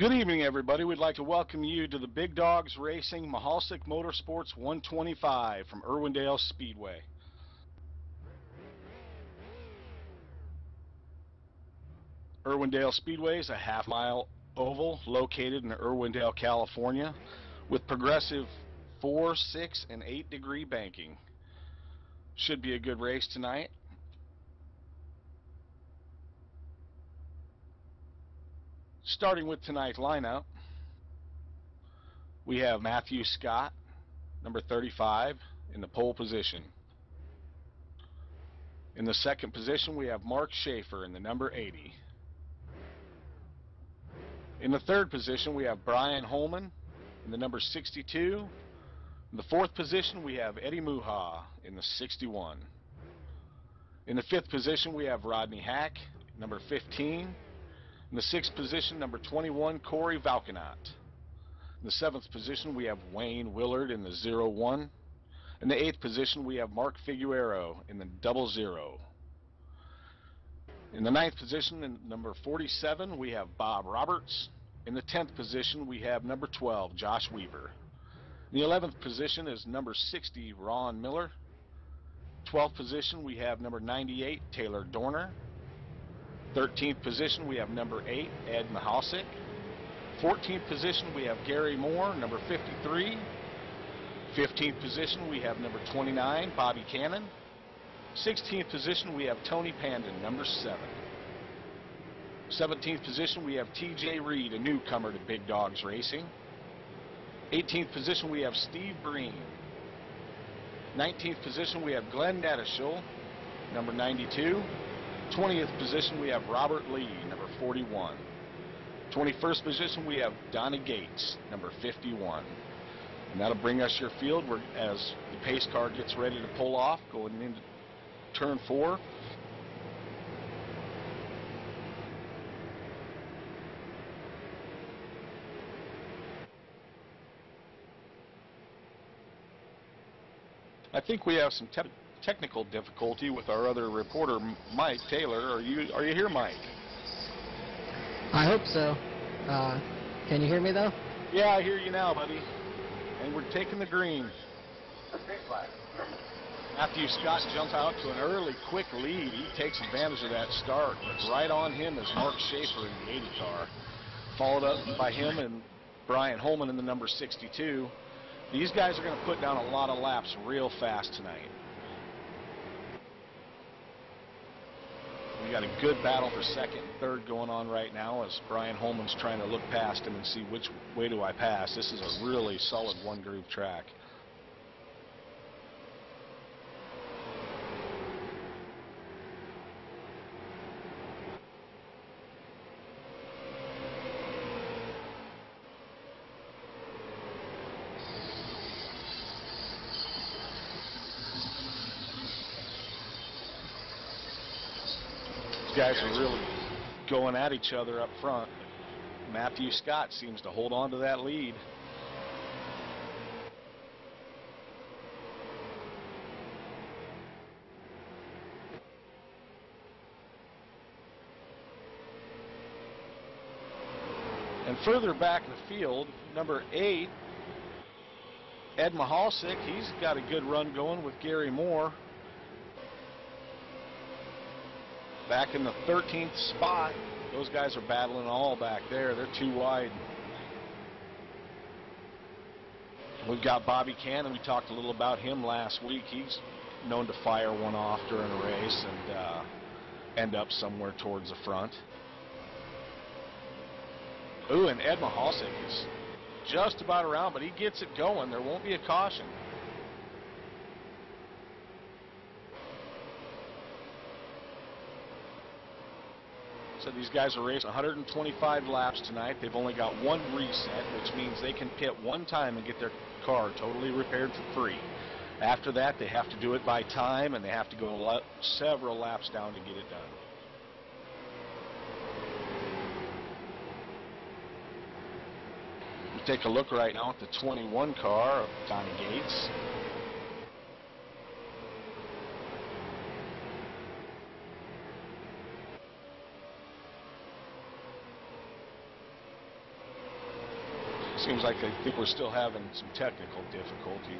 Good evening, everybody. We'd like to welcome you to the Big Dogs Racing Mihalcak Motorsports 125 from Irwindale Speedway. Irwindale Speedway is a half-mile oval located in Irwindale, California, with progressive 4, 6, and 8 degree banking. Should be a good race tonight. Starting with tonight's lineup, we have Matthew Scott, number 35, in the pole position. In the second position, we have Mark Schaefer in the number 80. In the third position, we have Brian Holman in the number 62. In the fourth position, we have Eddie Muha in the 61. In the fifth position, we have Rodney Hack, number 15. In the sixth position, number 21, Corey Valkenot. In the seventh position, we have Wayne Willard in the 01. In the eighth position, we have Mark Figueroa in the 00. In the ninth position, in number 47, we have Bob Roberts. In the 10th position, we have number 12, Josh Weaver. In the 11th position is number 60, Ron Miller. 12th position, we have number 98, Taylor Dorner. 13th position, we have number 8, Ed Mihalcak. 14th position, we have Gary Moore, number 53. 15th position, we have number 29, Bobby Cannon. 16th position, we have Tony Pandon, number 7. 17th position, we have TJ Reed, a newcomer to Big Dogs Racing. 18th position, we have Steve Breen. 19th position, we have Glenn Netishall, number 92. 20th position, we have Robert Lee, number 41. 21st position, we have Donnie Gates, number 51. And that'll bring us your field as the pace car gets ready to pull off, going into turn 4. I think we have some technical difficulty with our other reporter, Mike Taylor. Are you here, Mike? I hope so. Can you hear me though? Yeah, I hear you now, buddy. And we're taking the green. Matthew Scott jumps out to an early, quick lead. He takes advantage of that start, but right on him is Mark Schaefer in the 80 car, followed up by him and Brian Holman in the number 62. These guys are going to put down a lot of laps real fast tonight. We got a good battle for second and third going on right now as Brian Holman's trying to look past him and see which way do I pass. This is a really solid one-groove track. Guys are really going at each other up front. Matthew Scott seems to hold on to that lead. And further back in the field, number 8, Ed Mihalcak, he's got a good run going with Gary Moore. Back in the 13th spot, those guys are battling all back there. They're too wide. We've got Bobby Cannon. We talked a little about him last week. He's known to fire one off during a race and end up somewhere towards the front. Ooh, and Ed Mihalcak is just about around, but he gets it going. There won't be a caution. So these guys are racing 125 laps tonight. They've only got one reset, which means they can pit one time and get their car totally repaired for free. After that, they have to do it by time, and they have to go several laps down to get it done. We take a look right now at the 21 car of Donnie Gates. Seems like I think we're still having some technical difficulty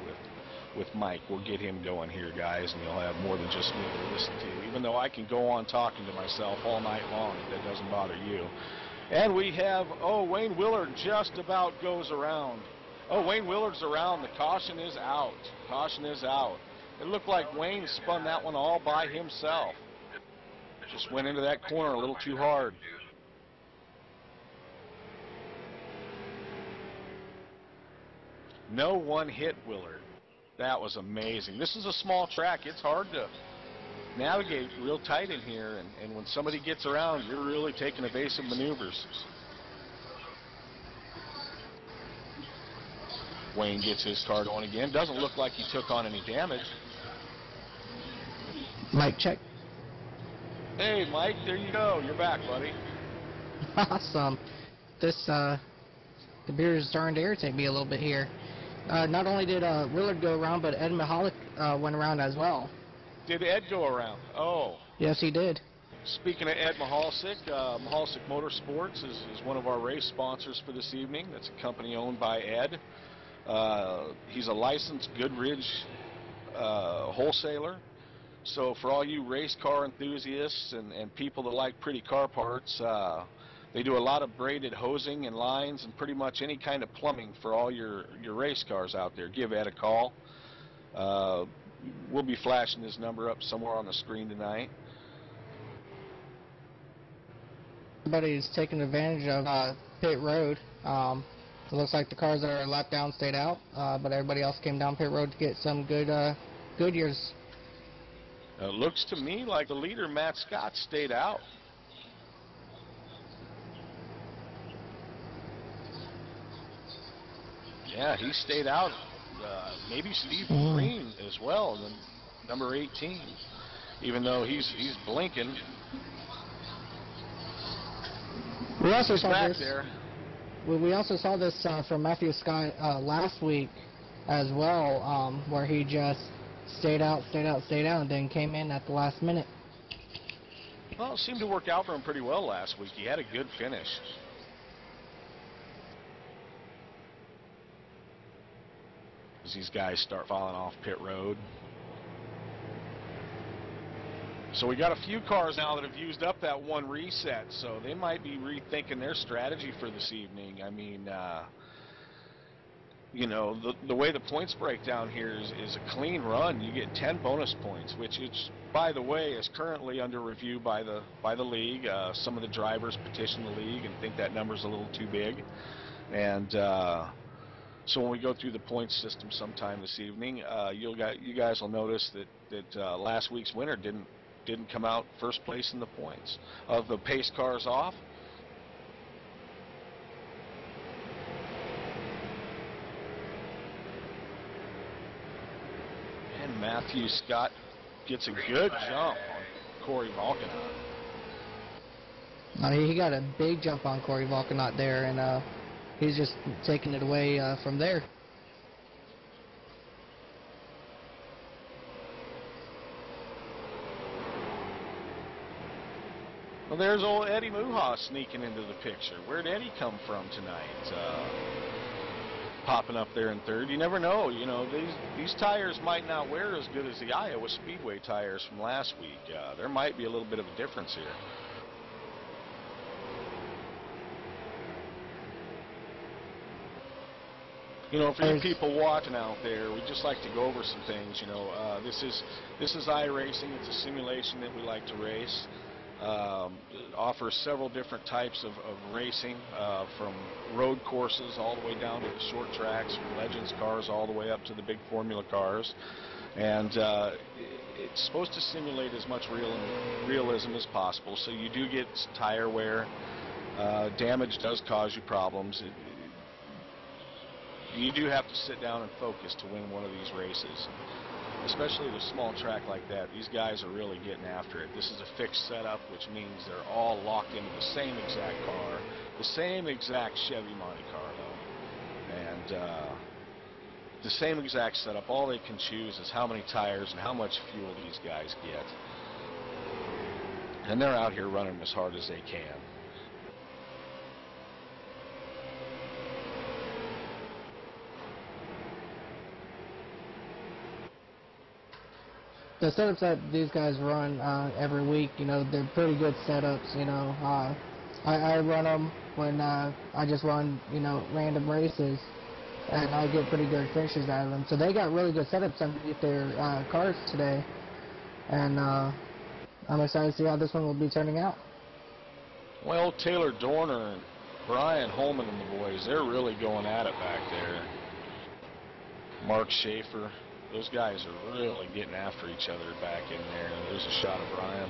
with Mike. We'll get him going here, guys, and you'll have more than just me to listen to. Even though I can go on talking to myself all night long, if that doesn't bother you. And we have, Wayne Willard just about goes around. Wayne Willard's around. The caution is out. Caution is out. It looked like Wayne spun that one all by himself. Just went into that corner a little too hard. No one hit Willard. That was amazing. This is a small track. It's hard to navigate real tight in here, and when somebody gets around, you're really taking evasive maneuvers. Wayne gets his car going again. Doesn't look like he took on any damage. Mike, check. Hey, Mike, there you go. You're back, buddy. Awesome. The beer is starting to irritate me a little bit here. Not only did Willard go around, but Ed Mihalcak went around as well. Did Ed go around? Oh. Yes, he did. Speaking of Ed Mihalcak, Mihalcak Motorsports is one of our race sponsors for this evening. That's a company owned by Ed. He's a licensed Goodrich wholesaler. So for all you race car enthusiasts and people that like pretty car parts, they do a lot of braided hosing and lines and pretty much any kind of plumbing for all your race cars out there. Give Ed a call. We'll be flashing his number up somewhere on the screen tonight. Everybody's taking advantage of pit road. It looks like the cars that are lap down stayed out, but everybody else came down pit road to get some good Goodyears. It looks to me like the leader, Matt Scott, stayed out. Yeah, he stayed out. Maybe Steve Green as well, number 18, even though he's blinking. We also He's saw back this. There. We also saw this from Matthew Scott last week as well, where he just stayed out, and then came in at the last minute. Well, it seemed to work out for him pretty well last week. He had a good finish. As these guys start falling off pit road. So we got a few cars now that have used up that one reset, so they might be rethinking their strategy for this evening. I mean, you know, the way the points break down here is a clean run. You get 10 bonus points, which, by the way, is currently under review by the league. Some of the drivers petition the league and think that number's a little too big. And so when we go through the points system sometime this evening, you guys will notice that last week's winner didn't come out first place in the points. Of the pace cars off, and Matthew Scott gets a good jump on Corey Volkenot. He got a big jump on Corey Volkenot there, and he's just taking it away from there. Well, there's old Eddie Muha sneaking into the picture. Where'd Eddie come from tonight? Popping up there in third. You never know. You know, these tires might not wear as good as the Iowa Speedway tires from last week. There might be a little bit of a difference here. You know, for you people watching out there, we'd just like to go over some things. You know, this is iRacing. It's a simulation that we like to race. It offers several different types of racing, from road courses all the way down to the short tracks, from Legends cars all the way up to the big Formula cars. And it's supposed to simulate as much realism as possible. So you do get tire wear. Damage does cause you problems. You do have to sit down and focus to win one of these races. Especially with a small track like that, these guys are really getting after it. This is a fixed setup, which means they're all locked into the same exact car, the same exact Chevy Monte Carlo, and the same exact setup. All they can choose is how many tires and how much fuel these guys get. And they're out here running as hard as they can. the setups that these guys run every week, they're pretty good setups. I run them when I just run, random races, and I get pretty good finishes out of them. So they got really good setups underneath their cars today, and I'm excited to see how this one will be turning out. Well, Taylor Dorner and Brian Holman and the boys, they're really going at it back there. Mark Schaefer, those guys are really getting after each other back in there. There's a shot of Brian.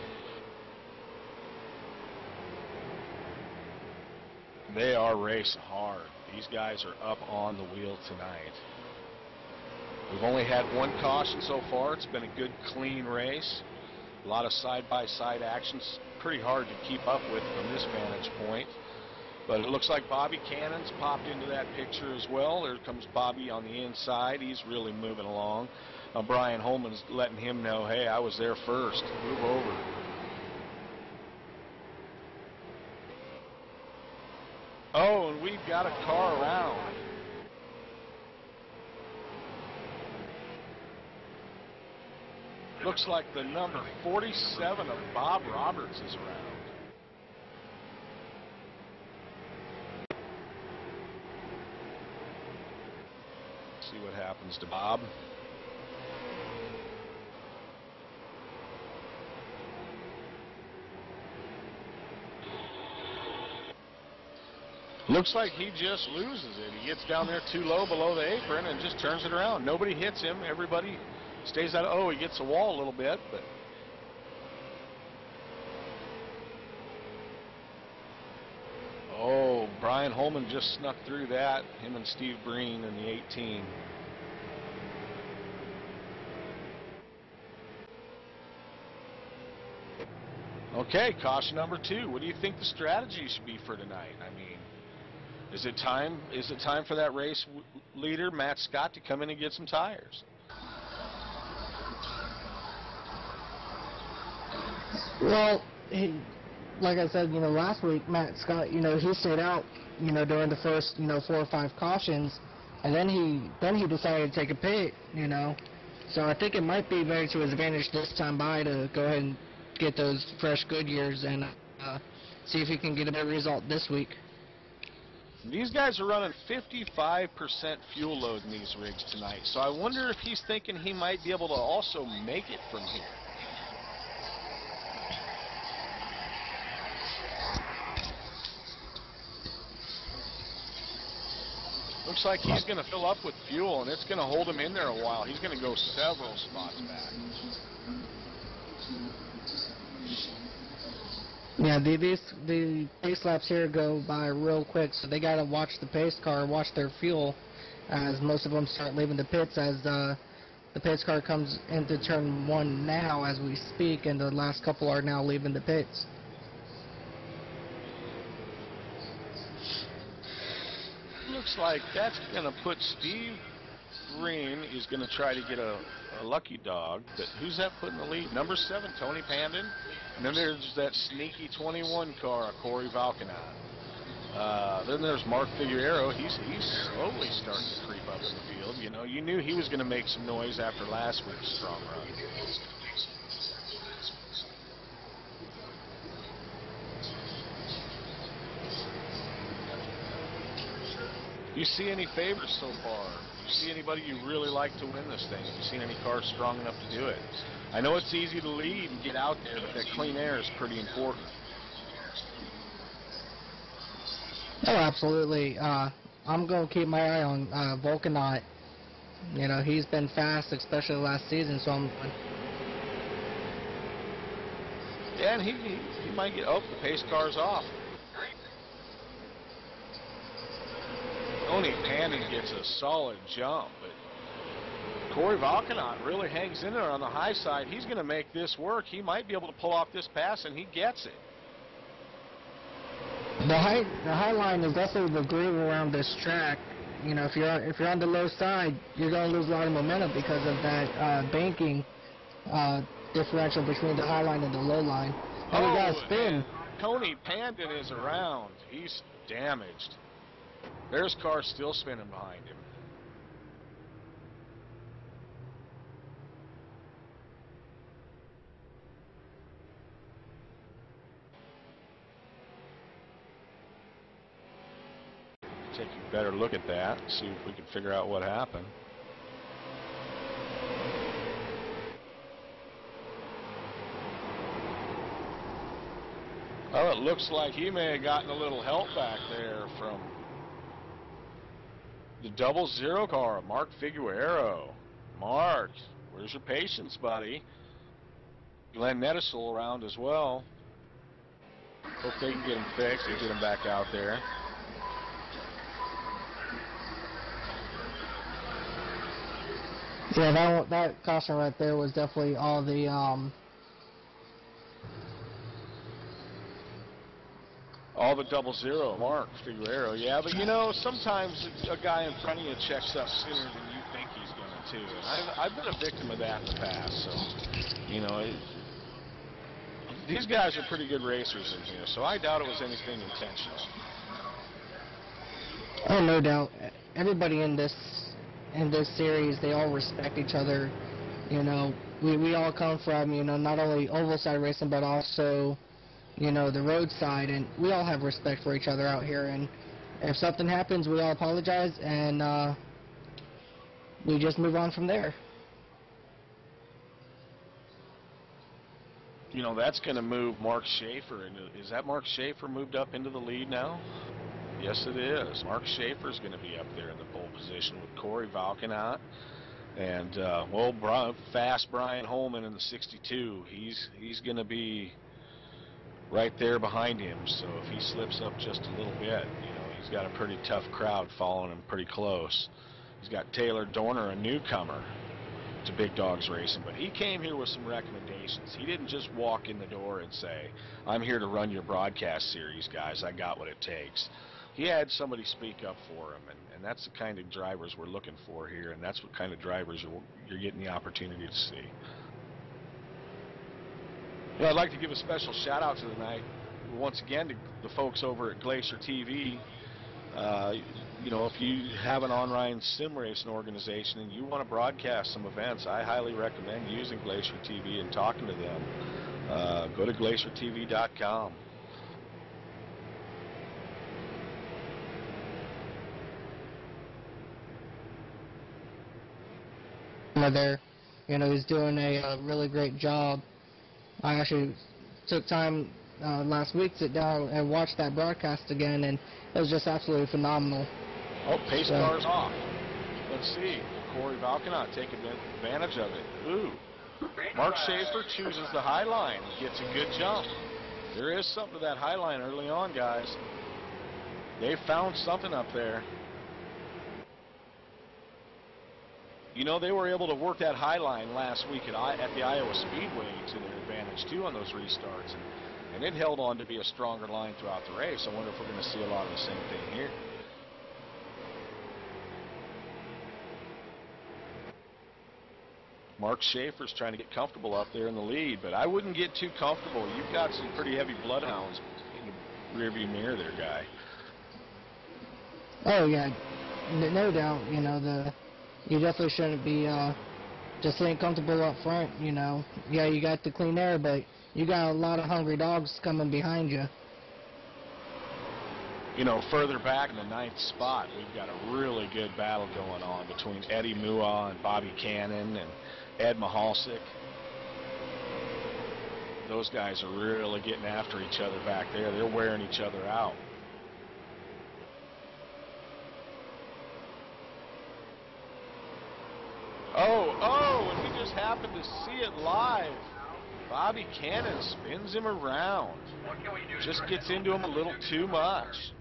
They are racing hard. These guys are up on the wheel tonight. We've only had one caution so far. It's been a good, clean race. A lot of side-by-side actions. Pretty hard to keep up with from this vantage point. But it looks like Bobby Cannon's popped into that picture as well. There comes Bobby on the inside. He's really moving along. Brian Holman's letting him know, hey, I was there first. Move over. Oh, and we've got a car around. Looks like the number 47 of Bob Roberts is around. See what happens to Bob. Looks like he just loses it. He gets down there too low below the apron and just turns it around. Nobody hits him. Everybody stays out. Oh, he gets a wall a little bit, but oh, Brian Holman just snuck through that. Him and Steve Breen in the 18. Okay, caution number 2. What do you think the strategy should be for tonight? I mean, is it time for that race leader, Matt Scott, to come in and get some tires? Well, like I said, last week, Matt Scott, he stayed out, during the first, 4 or 5 cautions, and then he decided to take a pit, So I think it might be very to his advantage this time by to go ahead and get those fresh Goodyears and see if he can get a better result this week. These guys are running 55% fuel load in these rigs tonight, so I wonder if he's thinking he might be able to also make it from here. Looks like he's going to fill up with fuel, and it's going to hold him in there a while. He's going to go several spots back. Yeah, the pace laps here go by real quick, so they got to watch the pace car, watch their fuel, as most of them start leaving the pits as the pace car comes into turn 1 now as we speak, and the last couple are now leaving the pits. Looks like that's going to put Steve Green is going to try to get a lucky dog, but who's that putting the lead? Number 7, Tony Pandon. And then there's that sneaky 21 car, Corey Valkenat. Then there's Mark Figueroa. He's slowly starting to creep up in the field. You knew he was going to make some noise after last week's strong run. Do you see any favorites so far? Do you see anybody you really like to win this thing? Have you seen any cars strong enough to do it? I know it's easy to lead and get out there, but that clean air is pretty important. Oh, absolutely. I'm going to keep my eye on Volkanot. He's been fast, especially last season, so I'm... Yeah, and he might get... Oh, the pace car's off. Tony Pandon gets a solid jump, but Corey Valkenat really hangs in there on the high side. He's going to make this work. He might be able to pull off this pass, and he gets it. The high line is definitely the groove around this track. If you're on the low side, you're going to lose a lot of momentum because of that banking differential between the high line and the low line. And we got a spin. Tony Pandon is around. He's damaged. There's cars still spinning behind him. Take a better look at that, see if we can figure out what happened. Well, it looks like he may have gotten a little help back there from the 00 car, Mark Figueroa. Mark, where's your patience, buddy? Glenn Nettisel around as well. Hope they can get him fixed and get him back out there. Yeah, that caution right there was definitely all the all the 00, Mark Figueroa. Yeah, but you know, sometimes a guy in front of you checks up sooner than you think he's going to too. And I've been a victim of that in the past. So, you know, these guys are pretty good racers in here. So I doubt it was anything intentional. Oh, no doubt. Everybody in this series, they all respect each other. You know, we all come from, you know, not only oval side racing, but also, you know, the road side, and we all have respect for each other out here. And if something happens, we all apologize, and we just move on from there. You know, that's going to move Mark Schaefer. Is that Mark Schaefer moved up into the lead now? Yes, it is. Mark Schaefer's going to be up there in the pole position with Corey Valkenot. And, fast Brian Holman in the 62. He's going to be right there behind him. So if he slips up just a little bit, you know, he's got a pretty tough crowd following him pretty close. He's got Taylor Dorner, a newcomer to Big Dogs Racing, but he came here with some recommendations. He didn't just walk in the door and say, I'm here to run your broadcast series, guys. I got what it takes. He had somebody speak up for him, and that's the kind of drivers we're looking for here, and that's what kind of drivers you're getting the opportunity to see. Well, I'd like to give a special shout out to tonight, once again, to the folks over at Glacier TV. You know, if you have an online sim racing organization and you want to broadcast some events, I highly recommend using Glacier TV and talking to them. Go to glaciertv.com. There, you know, he's doing a really great job. I actually took time last week to sit down and watch that broadcast again, and it was just absolutely phenomenal. Oh, pace car's off. Let's see. Corey Valkenot taking advantage of it. Ooh. Mark Schaefer chooses the high line. Gets a good jump. There is something to that high line early on, guys. They found something up there. You know, they were able to work that high line last week at the Iowa Speedway to their advantage, too, on those restarts. And it held on to be a stronger line throughout the race. I wonder if we're going to see a lot of the same thing here. Mark Schaefer's trying to get comfortable up there in the lead, but I wouldn't get too comfortable. You've got some pretty heavy bloodhounds in the rearview mirror there, guy. Oh, yeah. No doubt, you know, you definitely shouldn't be just staying comfortable up front, you know. Yeah, you got the clean air, but you got a lot of hungry dogs coming behind you. You know, further back in the 9th spot, we've got a really good battle going on between Eddie Mua and Bobby Cannon and Ed Mihalcak. Those guys are really getting after each other back there. They're wearing each other out. And we just happened to see it live. Bobby Cannon spins him around. Just gets into him a little too much.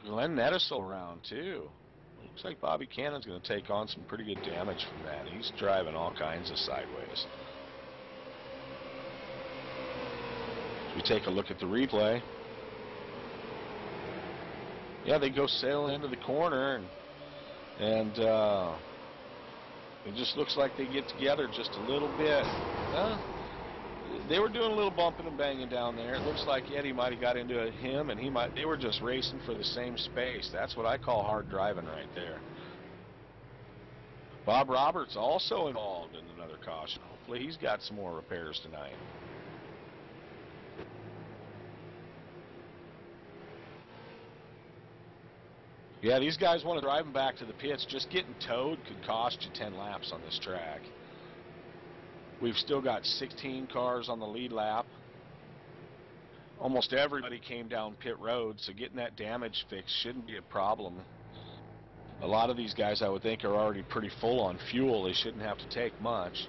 Glenn Nettisel around, too. Looks like Bobby Cannon's going to take on some pretty good damage from that. He's driving all kinds of sideways. We take a look at the replay. Yeah, they go sailing into the corner, and it just looks like they get together just a little bit. They were doing a little bumping and banging down there. It looks like Eddie might have got into him, and they were just racing for the same space. That's what I call hard driving right there. Bob Roberts also involved in another caution. Hopefully he's got some more repairs tonight. Yeah, these guys want to drive them back to the pits. Just getting towed could cost you 10 laps on this track. We've still got 16 cars on the lead lap. Almost everybody came down pit road, so getting that damage fixed shouldn't be a problem. A lot of these guys, I would think, are already pretty full on fuel. They shouldn't have to take much.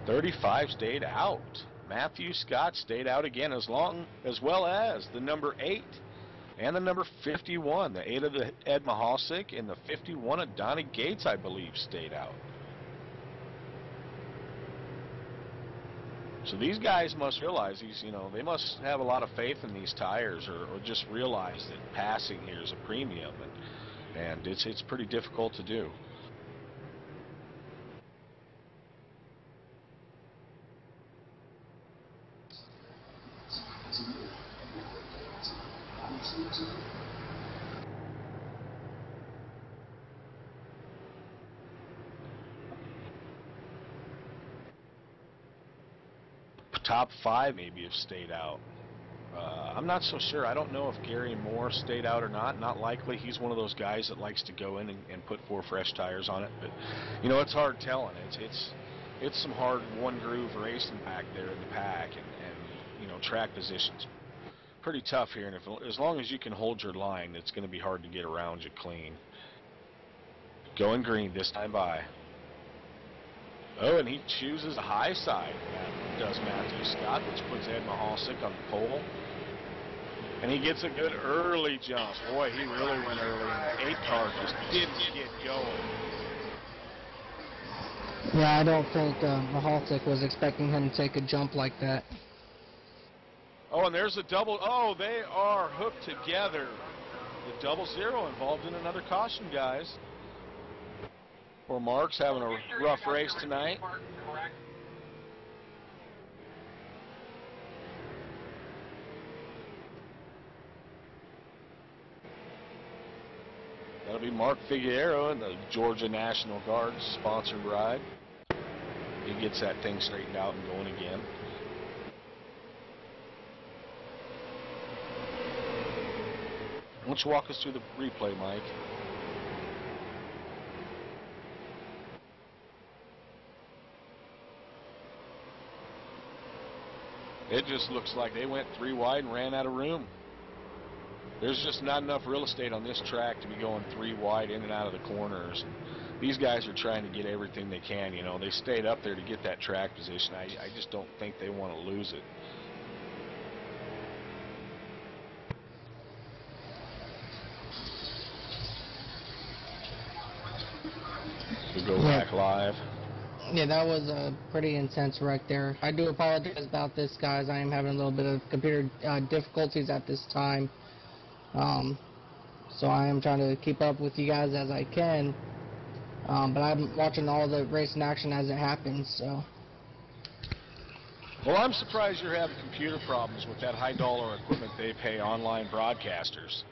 "35 stayed out. Matthew Scott stayed out again, as well as the number 8 and the number 51. The 8 of the Ed Mihalcak and the 51 of Donnie Gates, I believe, stayed out. So these guys must realize they must have a lot of faith in these tires, or just realize that passing here is a premium, and it's pretty difficult to do. Top 5 maybe have stayed out. I'm not so sure. I don't know if Gary Moore stayed out or not. Not likely. He's one of those guys that likes to go in and put 4 fresh tires on it. But it's hard telling. It's some hard one groove racing back there in the pack, and track positions pretty tough here. And as long as you can hold your line, it's going to be hard to get around you clean. Going green this time by. Oh, and he chooses a high side. That does Matthew Scott, which puts Ed Mihalcak on the pole. And he gets a good early jump. Boy, he really went early. And the 8 car just didn't get going. Yeah, I don't think Mihalcak was expecting him to take a jump like that. Oh, and there's a double. Oh, they are hooked together. The 00 involved in another caution, guys. Poor Mark's having a rough race tonight. That'll be Mark Figueroa in the Georgia National Guard sponsored ride. He gets that thing straightened out and going again. Why don't you walk us through the replay, Mike? It just looks like they went 3 wide and ran out of room. There's just not enough real estate on this track to be going 3 wide in and out of the corners. And these guys are trying to get everything they can. They stayed up there to get that track position. I just don't think they want to lose it. We go back live. Yeah, that was a pretty intense wreck there. I do apologize about this, guys. I am having a little bit of computer difficulties at this time. So I am trying to keep up with you guys as I can. But I'm watching all the race in action as it happens, so. Well, I'm surprised you're having computer problems with that high-dollar equipment they pay online broadcasters.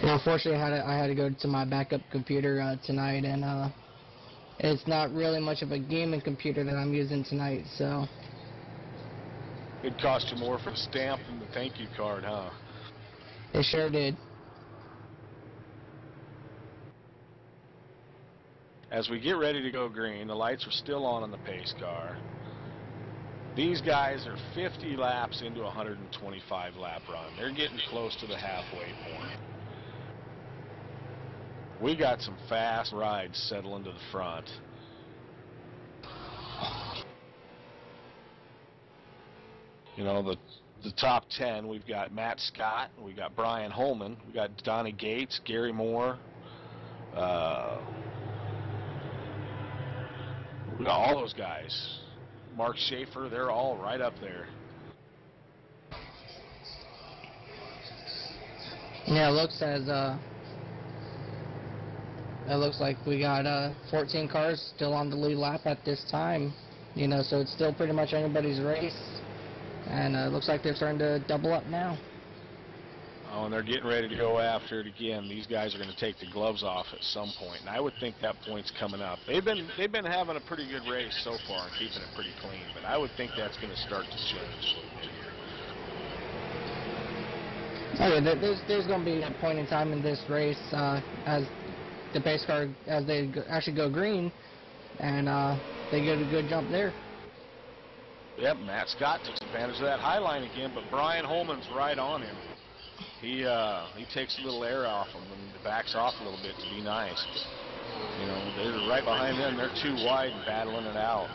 Well, unfortunately, I had to go to my backup computer tonight, and it's not really much of a gaming computer that I'm using tonight, so. It cost you more for the stamp than the thank you card, huh? It sure did. As we get ready to go green, the lights are still on the pace car. These guys are 50 laps into a 125 lap run. They're getting close to the halfway point. We got some fast rides settling to the front. The top 10, we've got Matt Scott, we got Brian Holman, we got Donnie Gates, Gary Moore, we got all those guys. Mark Schaefer, they're all right up there. Yeah, it looks as it looks like we got 14 cars still on the lead lap at this time. So it's still pretty much anybody's race. And it looks like they're starting to double up now. Oh, and they're getting ready to go after it again. These guys are going to take the gloves off at some point, and I would think that point's coming up. They've been having a pretty good race so far and keeping it pretty clean, but I would think that's going to start to change a little bit here. Oh, yeah, there's going to be a point in time in this race as the pace car, as they actually go green, and they get a good jump there. Yep, Matt Scott takes advantage of that high line again, but Brian Holman's right on him. He takes a little air off him and backs off a little bit to be nice. But, they're right behind them. They're too wide and battling it out.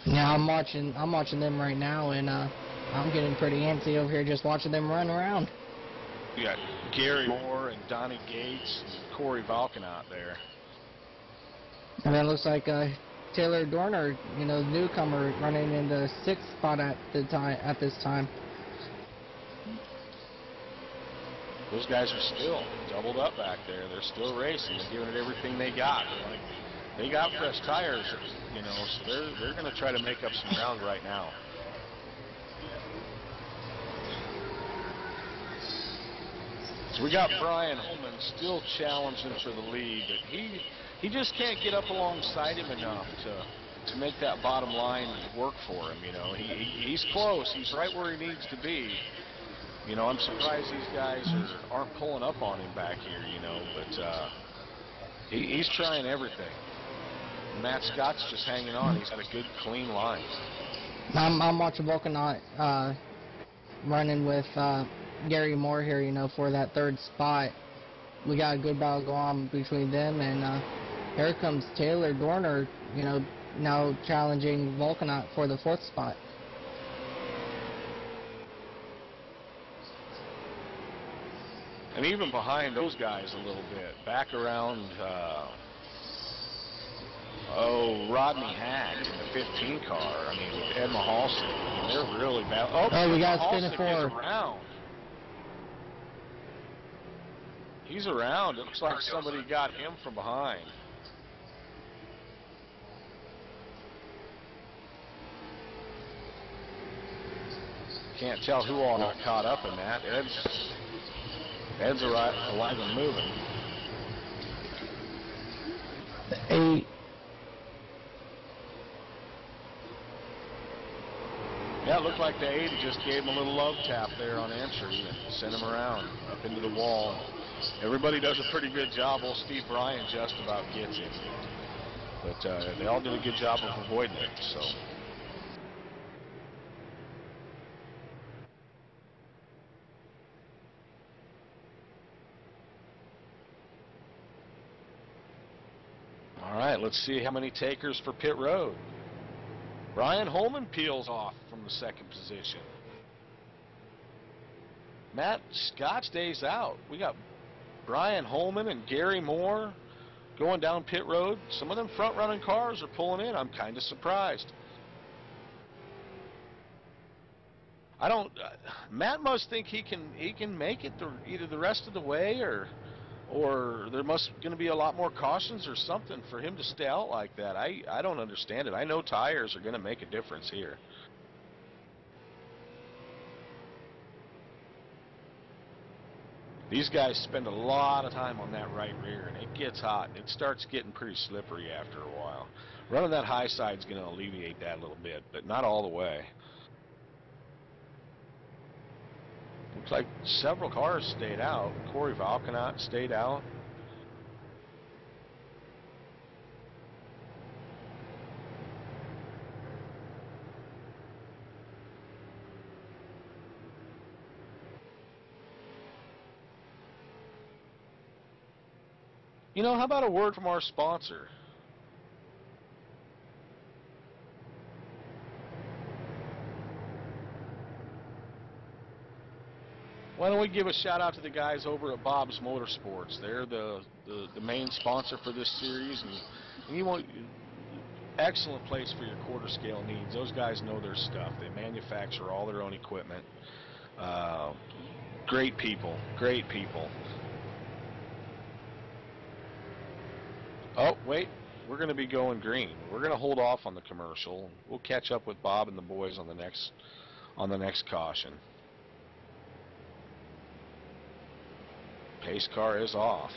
Yeah, I'm watching them right now, and I'm getting pretty antsy over here just watching them run around. You got Gary Moore and Donnie Gates and Corey Valken out there. And then it looks like Taylor Dorner, newcomer, running in the 6th spot at this time. Those guys are still doubled up back there. They're still racing. They're giving it everything they got. They got fresh tires, so they're going to try to make up some ground right now. So we got Brian Holman still challenging for the lead, but he just can't get up alongside him enough to make that bottom line work for him. He's close. He's right where he needs to be. I'm surprised these guys aren't pulling up on him back here, but he's trying everything. Matt Scott's just hanging on. He's got a good, clean line. I'm watching Volkanaut running with Gary Moore here, for that 3rd spot. We got a good battle going on between them, and here comes Taylor Dorner, now challenging Volkanaut for the 4th spot. And even behind those guys a little bit, back around, Rodney Hack in the 15 car. With Ed Mihalcak, they're really bad. Oh, we got a spin Mihalcak is around. He's around. It looks like somebody got him from behind. Can't tell who all got caught up in that. Ed's alive and moving. 8. Yeah, it looked like the 8 just gave him a little love tap there on entry and sent him around up into the wall. Everybody does a pretty good job. Old Steve Bryan just about gets him. But they all did a good job of avoiding it, so. All right, let's see how many takers for pit road. Brian Holman peels off from the 2nd position. Matt Scott stays out. We got Brian Holman and Gary Moore going down pit road. Some of them front-running cars are pulling in. I'm kind of surprised. Matt must think he can make it either the rest of the way or there must going to be a lot more cautions or something for him to stay out like that. I don't understand it. I know tires are going to make a difference here. These guys spend a lot of time on that right rear, and it gets hot, and it starts getting pretty slippery after a while. Running that high side is going to alleviate that a little bit, but not all the way. Looks like several cars stayed out. Corey Valkenot stayed out. How about a word from our sponsor? Why don't we give a shout out to the guys over at Bob's Motorsports? They're the main sponsor for this series, and you want excellent place for your quarter scale needs. Those guys know their stuff. They manufacture all their own equipment. Great people, great people. Oh, wait. We're going to be going green. We're going to hold off on the commercial. We'll catch up with Bob and the boys on the next caution. Pace car is off.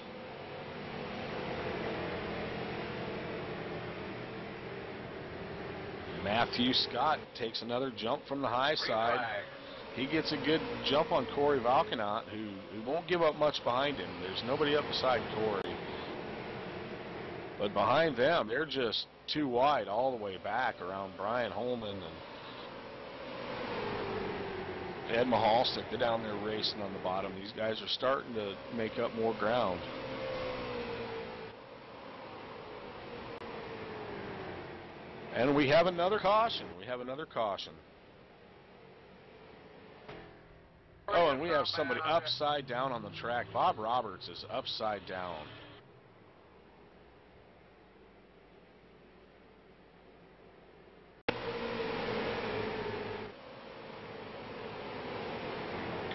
Matthew Scott takes another jump from the high side. He gets a good jump on Corey Valkenot, who won't give up much behind him. There's nobody up beside Corey. But behind them, they're just too wide all the way back around Brian Holman and Ed Mihalcak. They're down there racing on the bottom. These guys are starting to make up more ground. And we have another caution. Oh, and we have somebody upside down on the track. Bob Roberts is upside down.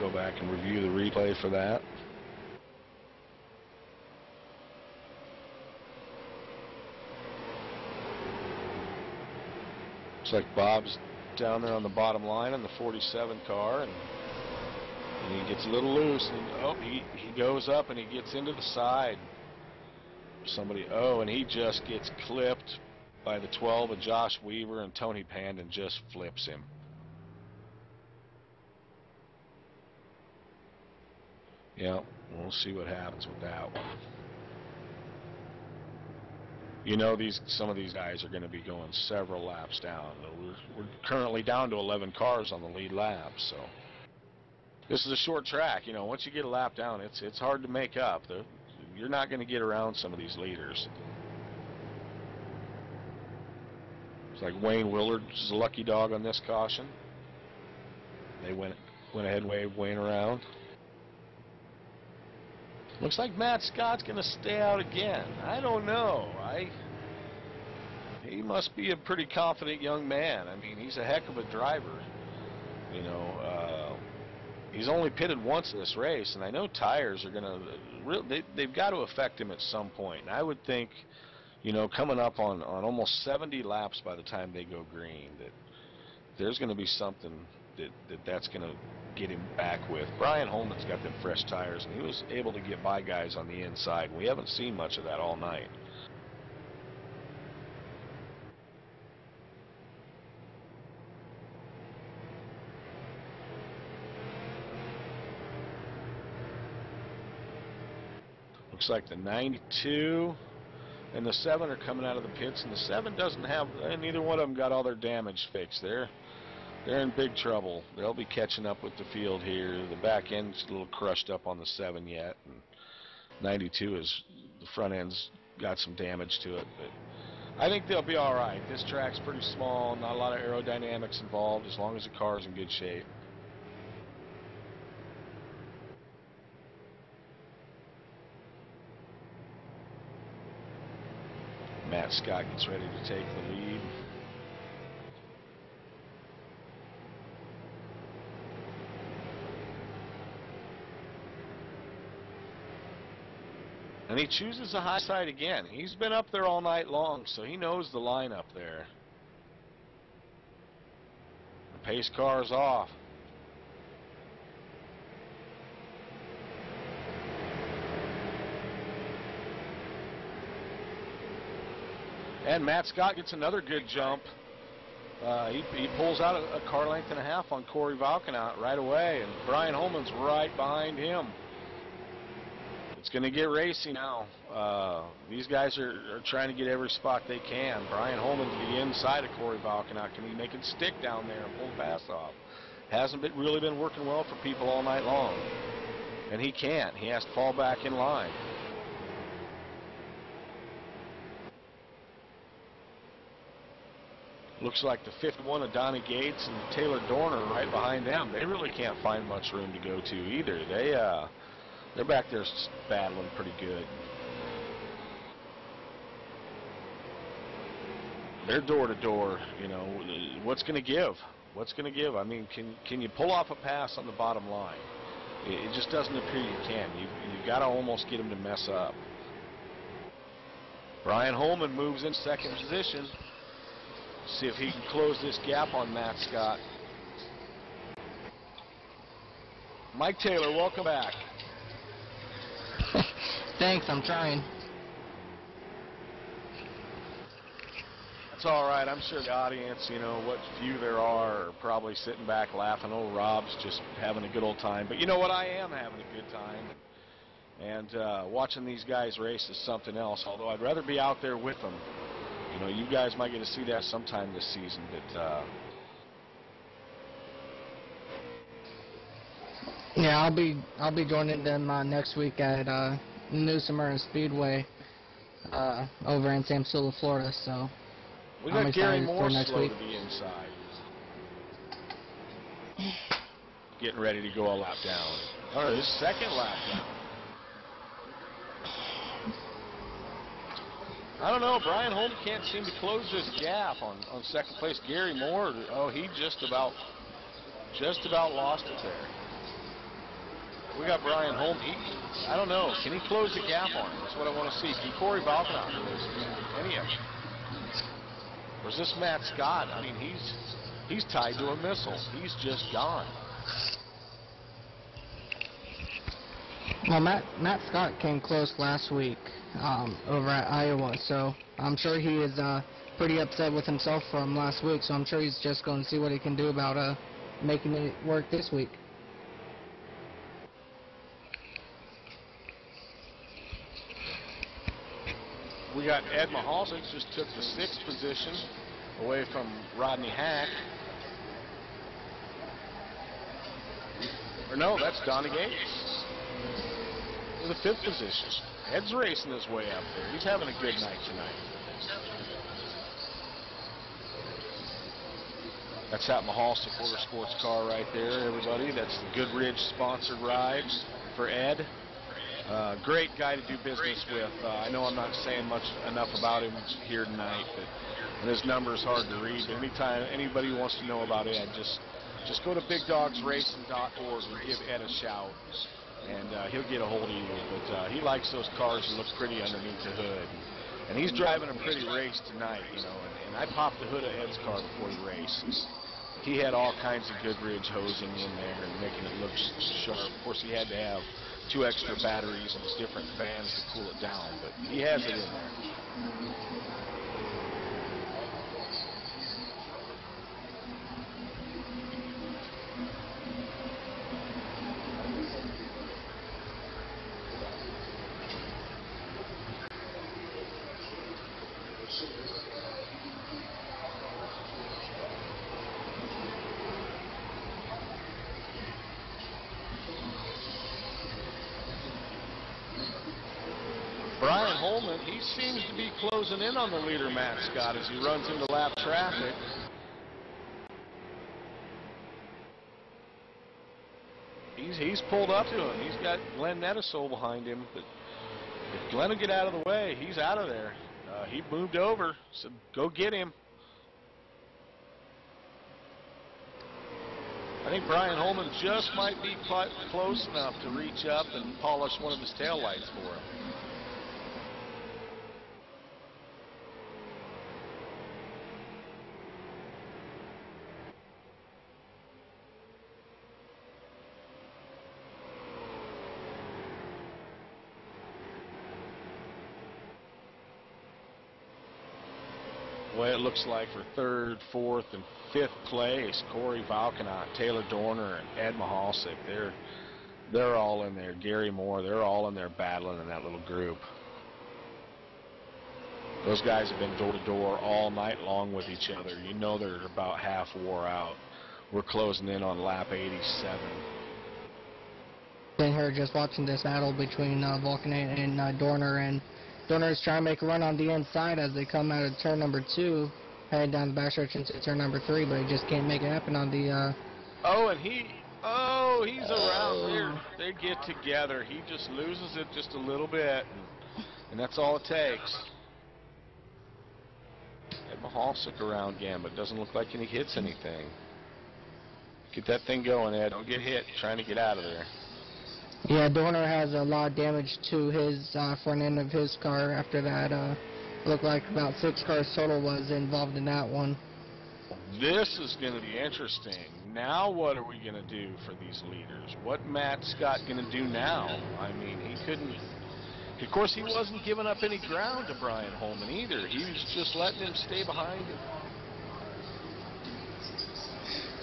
Go back and review the replay for that. Looks like Bob's down there on the bottom line on the 47 car, and he gets a little loose, and he goes up and he gets into the side. And he just gets clipped by the 12 of Josh Weaver, and Tony Pandon just flips him. Yeah, we'll see what happens with that one. You know, some of these guys are going to be going several laps down. We're currently down to 11 cars on the lead lap, so this is a short track. You know, once you get a lap down, it's hard to make up. You're not going to get around some of these leaders. It's like Wayne Willard's a lucky dog on this caution. They went ahead and waved Wayne around. Looks like Matt Scott's going to stay out again. I don't know. He must be a pretty confident young man. I mean, he's a heck of a driver. You know, he's only pitted once this race, and I know tires are going to they've got to affect him at some point. And I would think, you know, coming up on almost 70 laps by the time they go green, that there's going to be something that's going to get him back with. Brian Holman's got them fresh tires, and he was able to get by guys on the inside. We haven't seen much of that all night. Looks like the 92 and the 7 are coming out of the pits, and the 7 doesn't have, neither one of them got all their damage fixed. They're in big trouble. They'll be catching up with the field here. The back end's a little crushed up on the 7 yet, and 92 is, the front end's got some damage to it, but I think they'll be all right. This track's pretty small, not a lot of aerodynamics involved, as long as the car's in good shape. Matt Scott gets ready to take the lead. And he chooses the high side again. He's been up there all night long, so he knows the line up there. The pace car is off. And Matt Scott gets another good jump. He pulls out a car length and a half on Corey Valkenot right away, and Brian Holman's right behind him. It's going to get racy now. These guys are trying to get every spot they can. Brian Holman to the inside of Corey Valkenot. Can he make it stick down there and pull the pass off? Hasn't really been working well for people all night long. And he can't. He has to fall back in line. Looks like the 5th one of Donnie Gates and Taylor Dorner right behind them. They really can't find much room to go to either. They're back there battling pretty good. They're door to door. You know, what's going to give? What's going to give? I mean, can you pull off a pass on the bottom line? It just doesn't appear you can. You've got to almost get them to mess up. Brian Holman moves in second position. See if he can close this gap on Matt Scott. Mike Taylor, welcome back. Thanks, I'm trying. That's all right. I'm sure the audience, you know, what few there are probably sitting back laughing. Oh, Rob's just having a good old time. But you know what? I am having a good time. And watching these guys race is something else, although I'd rather be out there with them. You know, you guys might get to see that sometime this season, but yeah, I'll be joining them next week at New Smyrna Speedway over in Samsula, Florida. So we I'm got Gary excited Moore for next slow week. to the inside, getting ready to go a lap down. All right, his second lap down. I don't know. Brian Holman can't seem to close this gap on second place. Gary Moore, oh, he just about lost it there. We got Brian Holman. I don't know. Can he close the gap on him? That's what I want to see. Can Corey Valkenau close any of them? Or is this Matt Scott? I mean, he's tied to a missile. He's just gone. Well, Matt Scott came close last week over at Iowa, so I'm sure he is pretty upset with himself from last week. So I'm sure he's just going to see what he can do about making it work this week. We got Ed Mihalcak just took the 6th position away from Rodney Hack. Or no, that's Donnie Gates. In the 5th position. Ed's racing his way up there. He's having a good night tonight. That's that Mihalcak Motorsports car right there, everybody. That's the Goodridge sponsored ride for Ed. Great guy to do business with. I know I'm not saying enough about him here tonight, but his number is hard to read. But anytime anybody wants to know about Ed, just go to BigDogsRacing.org and give Ed a shout, and he'll get a hold of you. But he likes those cars that look pretty underneath the hood, and he's driving a pretty race tonight, you know. And I popped the hood of Ed's car before the race. He had all kinds of Goodridge hosing in there and making it look sharp. Of course, he had to have 2 extra batteries and different fans to cool it down, but he has it in there. Brian Holman, he seems to be closing in on the leader, Matt Scott, as he runs into lap traffic. He's pulled up to him. He's got Glenn Nettisole behind him, but if Glenn will get out of the way, he's out of there. He moved over, so go get him. I think Brian Holman just might be close enough to reach up and polish one of his taillights for him. Well, it looks like for 3rd, 4th, and 5th place, Corey Valkenau, Taylor Dorner, and Ed Mihalcak, they're all in there. Gary Moore, they're all in there battling in that little group. Those guys have been door to door all night long with each other. You know they're about half wore out. We're closing in on lap 87. Been here just watching this battle between Valkenau and Dorner, and Dorner is trying to make a run on the inside as they come out of turn number 2, heading down the backstretch into turn number 3, but he just can't make it happen on the. He's around there. They get together. He just loses it just a little bit, and that's all it takes. Ed Mihalcak around again, but doesn't look like he hits anything. Get that thing going, Ed. Don't get hit trying to get out of there. Yeah, Dorner has a lot of damage to his front end of his car after that Looked like about 6 cars total was involved in that one. This is going to be interesting. Now what are we going to do for these leaders? What Matt Scott going to do now? I mean, he couldn't. Of course, he wasn't giving up any ground to Brian Holman either. He was just letting him stay behind him.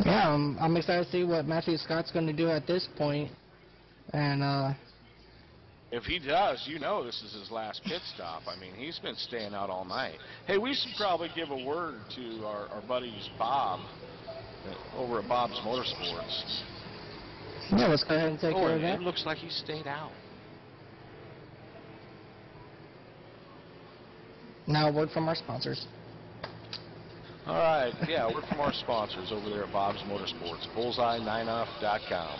Yeah, I'm excited to see what Matthew Scott's going to do at this point. And if he does, you know this is his last pit stop. I mean, he's been staying out all night. Hey, we should probably give a word to our buddies Bob over at Bob's Motorsports. yeah, let's go ahead and take care of that. It looks like he stayed out. Now a word from our sponsors. All right, yeah, word from our sponsors over there at Bob's Motorsports, bullseye9off.com.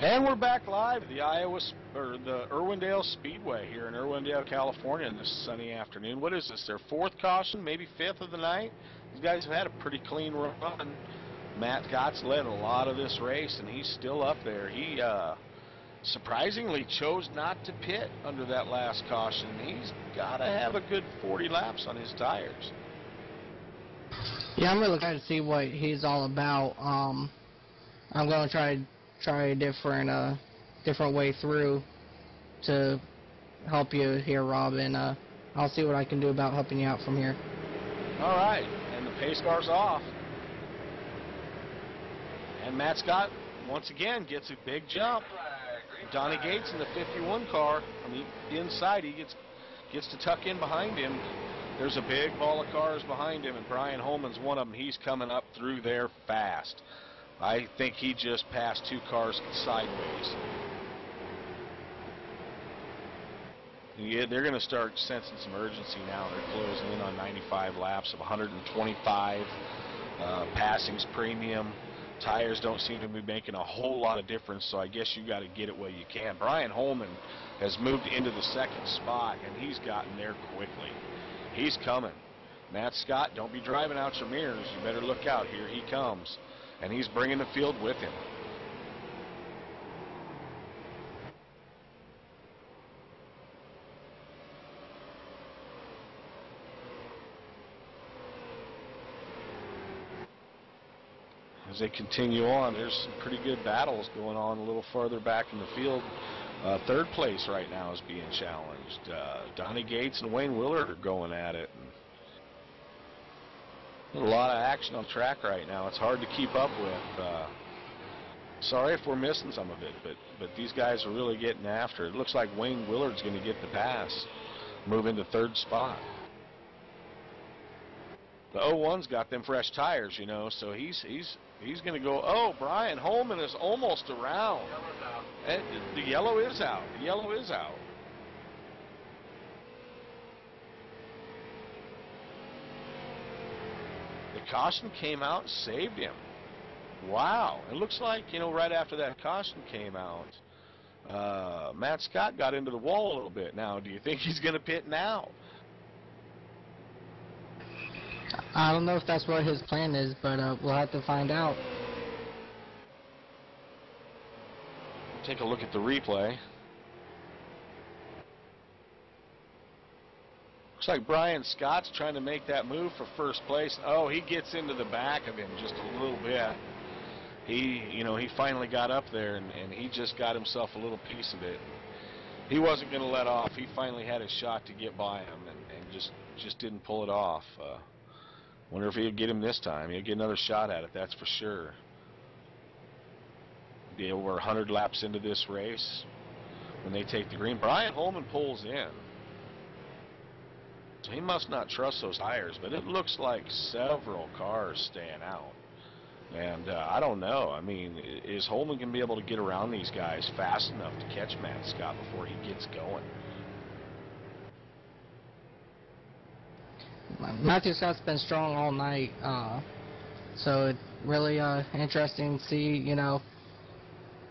And we're back live at the the Irwindale Speedway here in Irwindale, California, on this sunny afternoon. What is this? Their 4th caution, maybe 5th of the night. These guys have had a pretty clean run. Matt Scott's led a lot of this race, and he's still up there. He surprisingly chose not to pit under that last caution. He's got to have a good 40 laps on his tires. Yeah, I'm really excited to see what he's all about. I'm going to try a different way through to help you here, Rob, and I'll see what I can do about helping you out from here. All right, and the pace car's off. And Matt Scott, once again, gets a big jump. Donnie Gates in the 51 car, on the inside, he gets to tuck in behind him. There's a big ball of cars behind him, and Brian Holman's one of them. He's coming up through there fast. I think he just passed 2 cars sideways. Yeah, they're going to start sensing some urgency now. They're closing in on 95 laps of 125. Passing's premium. Tires don't seem to be making a whole lot of difference, so I guess you got to get it where you can. Brian Holman has moved into the 2nd spot, and he's gotten there quickly. He's coming. Matt Scott, don't be driving out your mirrors. You better look out. Here he comes. And he's bringing the field with him. As they continue on, there's some pretty good battles going on a little farther back in the field. 3rd place right now is being challenged. Donnie Gates and Wayne Willard are going at it. A lot of action on track right now. It's hard to keep up with. Sorry if we're missing some of it, but these guys are really getting after it. It looks like Wayne Willard's going to get the pass, move into 3rd spot. The 01's got them fresh tires, you know, so he's going to go. Oh, Brian Holman is almost around. And the yellow is out. The yellow is out. The caution came out and saved him. Wow. It looks like, you know, right after that caution came out, Matt Scott got into the wall a little bit. Now, do you think he's going to pit now? I don't know if that's what his plan is, but we'll have to find out. Take a look at the replay. Looks like Brian Scott's trying to make that move for 1st place. Oh, he gets into the back of him just a little bit. He finally got up there, and he just got himself a little piece of it. He wasn't going to let off. He finally had a shot to get by him and just didn't pull it off. Wonder if he'll get him this time. He'll get another shot at it, that's for sure. Be over 100 laps into this race when they take the green. Brian Holman pulls in. So he must not trust those tires, but it looks like several cars staying out. And I don't know. I mean, is Holman going to be able to get around these guys fast enough to catch Matt Scott before he gets going? Matthew Scott's been strong all night, so it's really interesting to see, you know,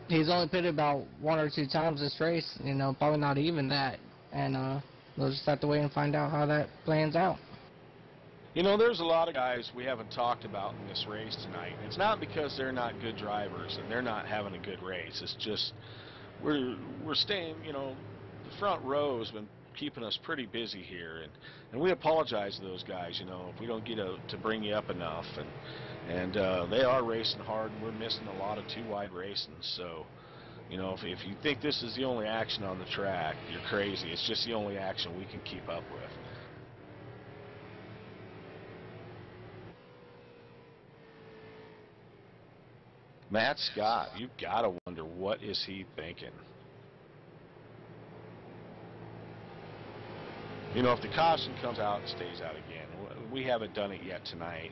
he's only pitted about 1 or 2 times this race, you know, probably not even that, and we'll just have to wait and find out how that plans out. You know, there's a lot of guys we haven't talked about in this race tonight. It's not because they're not good drivers and they're not having a good race. It's just we're staying, you know, the front row has been keeping us pretty busy here, and we apologize to those guys, you know, if we don't get to bring you up enough, and they are racing hard, and we're missing a lot of 2-wide racing. So, you know, if you think this is the only action on the track, you're crazy. It's just the only action we can keep up with. Matt Scott, you've got to wonder, what is he thinking? You know, if the caution comes out and stays out again, we haven't done it yet tonight.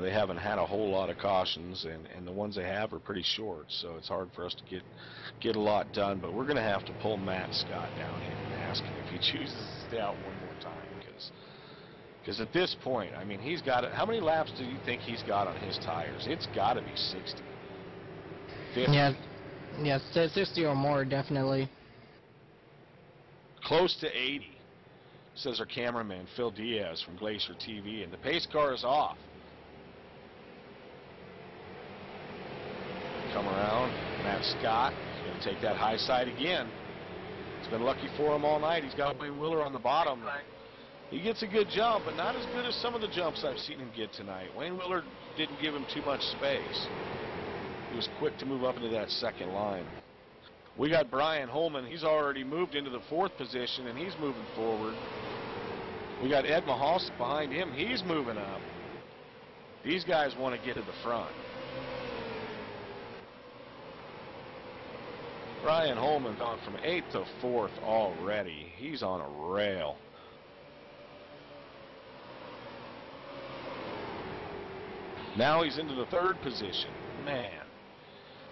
They haven't had a whole lot of cautions, and the ones they have are pretty short, so it's hard for us to get a lot done. But we're going to have to pull Matt Scott down here and ask him if he chooses to stay out one more time, because at this point, I mean, he's got it. How many laps do you think he's got on his tires? It's got to be 60. 50. Yeah, 60 or more, definitely. Close to 80, says our cameraman, Phil Diaz from Glacier TV, and the pace car is off. Come around, Matt Scott is going to take that high side again. It's been lucky for him all night. He's got Wayne Willer on the bottom. He gets a good jump, but not as good as some of the jumps I've seen him get tonight. Wayne Willer didn't give him too much space. He was quick to move up into that second line. We got Brian Holman. He's already moved into the 4th position, and he's moving forward. We got Ed Mihalcak behind him. He's moving up. These guys want to get to the front. Brian Holman gone from 8th to 4th already. He's on a rail. Now he's into the 3rd position. Man.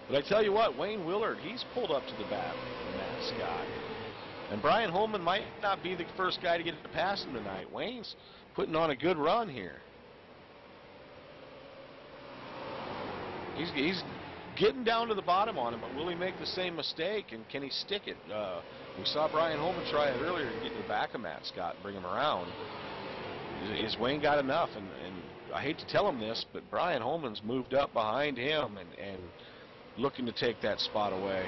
But I tell you what, Wayne Willard, he's pulled up to the bat with Matt Scott. And Brian Holman might not be the first guy to get to pass him tonight. Wayne's putting on a good run here. He's getting down to the bottom on him, but will he make the same mistake, and can he stick it? We saw Brian Holman try it earlier to get to the back of Matt Scott and bring him around. Is Wayne got enough? And I hate to tell him this, but Brian Holman's moved up behind him and looking to take that spot away.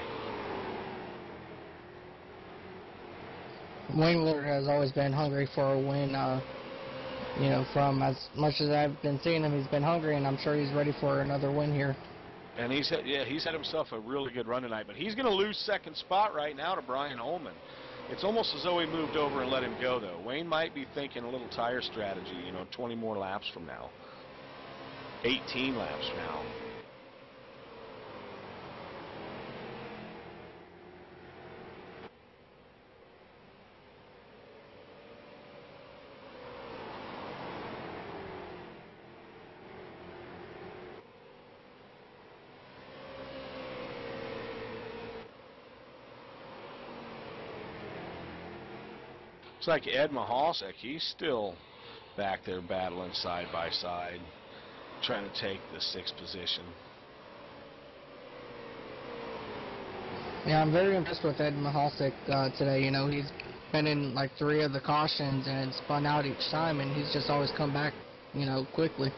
Wayne Willard has always been hungry for a win. You know, from as much as I've been seeing him, he's been hungry, and I'm sure he's ready for another win here. And he's had himself a really good run tonight, but he's going to lose 2nd spot right now to Brian Holman. It's almost as though he moved over and let him go, though. Wayne might be thinking a little tire strategy, you know, 20 more laps from now. 18 laps from now. Looks like Ed Mihalcak, he's still back there battling side by side, trying to take the 6th position. Yeah, I'm very impressed with Ed Mihalcak today. You know, he's been in like 3 of the cautions and spun out each time, and he's just always come back, you know, quickly.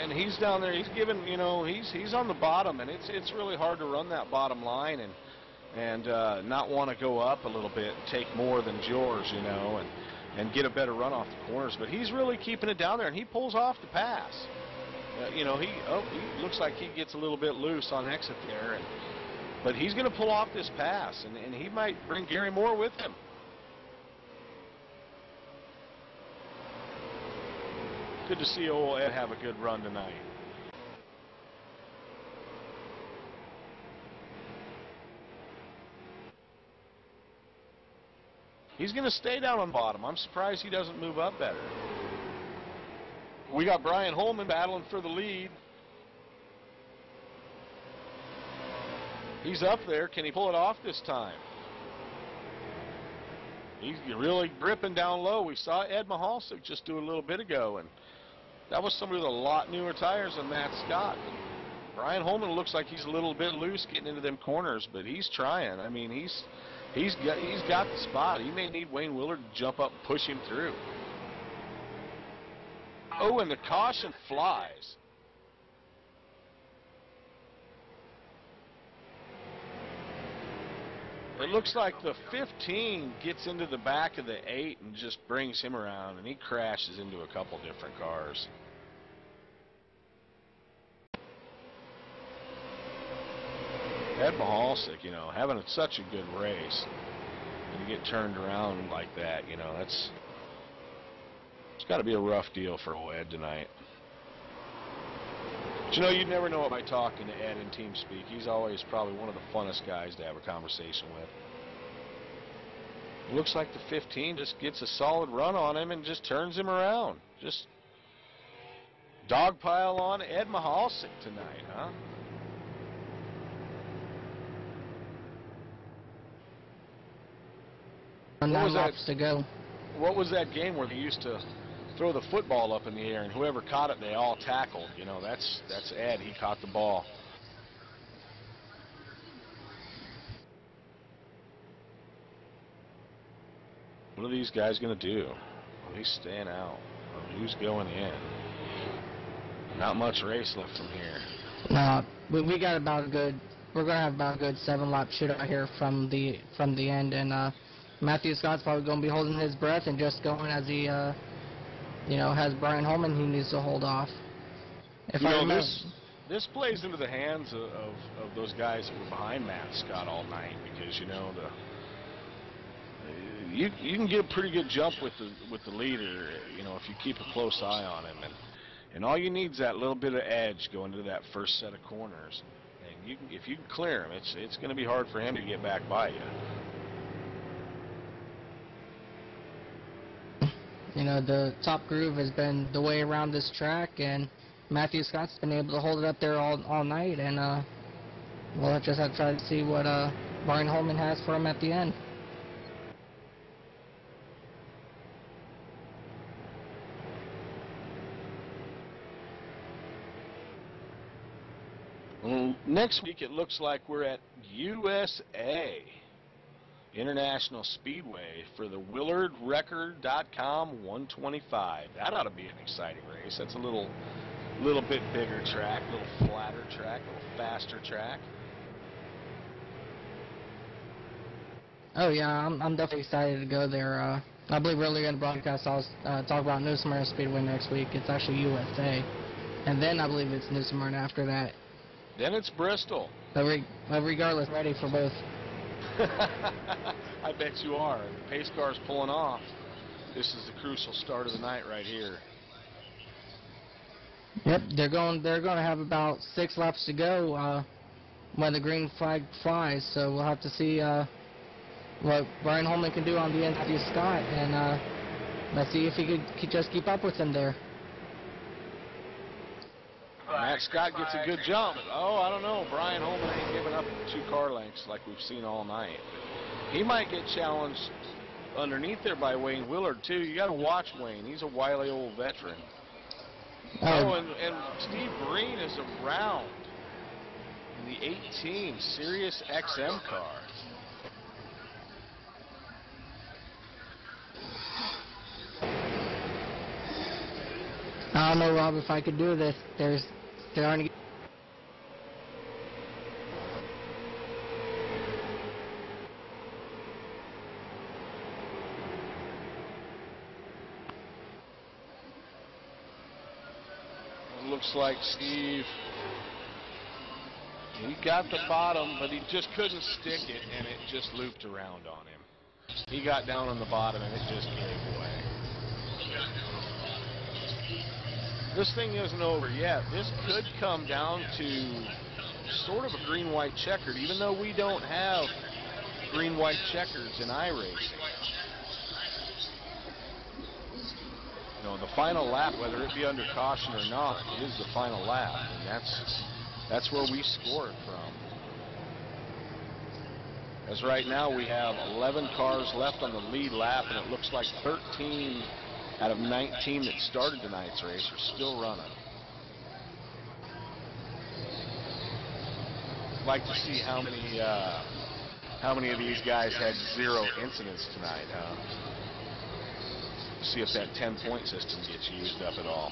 And he's down there, he's giving, you know, he's on the bottom, and it's really hard to run that bottom line and not want to go up a little bit, take more than yours, you know, and get a better run off the corners. But he's really keeping it down there, and he pulls off the pass. You know, he looks like he gets a little bit loose on exit there, but he's going to pull off this pass, and he might bring Gary Moore with him. Good to see old Ed have a good run tonight. He's going to stay down on bottom. I'm surprised he doesn't move up better. We got Brian Holman battling for the lead. He's up there. Can he pull it off this time? He's really gripping down low. We saw Ed Mihalcak just do a little bit ago, and that was somebody with a lot newer tires than Matt Scott. Brian Holman looks like he's a little bit loose getting into them corners, but he's trying. I mean, he's got the spot. He may need Wayne Willard to jump up and push him through. Oh, and the caution flies. It looks like the 15 gets into the back of the 8 and just brings him around, and he crashes into a couple different cars. Ed Mihalcak, you know, having such a good race, and you get turned around like that, you know, it's got to be a rough deal for old Ed tonight. But you know, you never know it by talking to Ed in team speak. He's always probably one of the funnest guys to have a conversation with. It looks like the 15 just gets a solid run on him and just turns him around. Just dogpile on Ed Mihalcak tonight, huh? Nine laps to go. What was that game where they used to throw the football up in the air and whoever caught it, they all tackled? You know, that's Ed. He caught the ball. What are these guys going to do? Are they staying out? Or who's going in? Not much race left from here. No, we got about a good. We're gonna have about a good 7-lap shootout here from the end, and Matthew Scott's probably going to be holding his breath and just going as he, you know, has Brian Holman he needs to hold off. If I remember, this plays into the hands of those guys that were behind Matt Scott all night, because you know you can get a pretty good jump with the leader, you know, if you keep a close eye on him, and all you need is that little bit of edge going into that first set of corners, and if you can clear him, it's going to be hard for him to get back by you. You know, the top groove has been the way around this track, and Matthew Scott's been able to hold it up there all night, and we'll just have to try to see what Brian Holman has for him at the end. Well, next week it looks like we're at USA International Speedway for the WillardRecord.com 125. That ought to be an exciting race. That's a little bit bigger track, a little flatter track, a little faster track. Oh yeah, I'm definitely excited to go there. I believe earlier in the broadcast I was talking about New Smyrna Speedway next week. It's actually USA, and then I believe it's New Smyrna after that. Then it's Bristol. But regardless, ready for both. I bet you are. The pace car's pulling off. This is the crucial start of the night right here. Yep, they're going to have about 6 laps to go when the green flag flies. So we'll have to see what Brian Holman can do on the end of Matthew Scott, and let's see if he could just keep up with him there. Matt Scott gets a good jump. Oh, I don't know. Brian Holman ain't giving up 2 car lengths like we've seen all night. He might get challenged underneath there by Wayne Willard, too. You got to watch Wayne. He's a wily old veteran. Oh, and Steve Breen is around in the 18 Sirius XM car. I don't know, Rob, if I could do this. There aren't any. It looks like Steve, he got the bottom, but he just couldn't stick it, and it just looped around on him. He got down on the bottom, and it just gave away. This thing isn't over yet. This could come down to sort of a green-white checkered, even though we don't have green-white checkers in iRacing. You know, the final lap, whether it be under caution or not, is the final lap, and that's where we score it from. As right now we have 11 cars left on the lead lap, and it looks like 13 out of 19 that started tonight's race are still running. I'd like to see how many of these guys had 0 incidents tonight, huh? See if that 10-point system gets used up at all.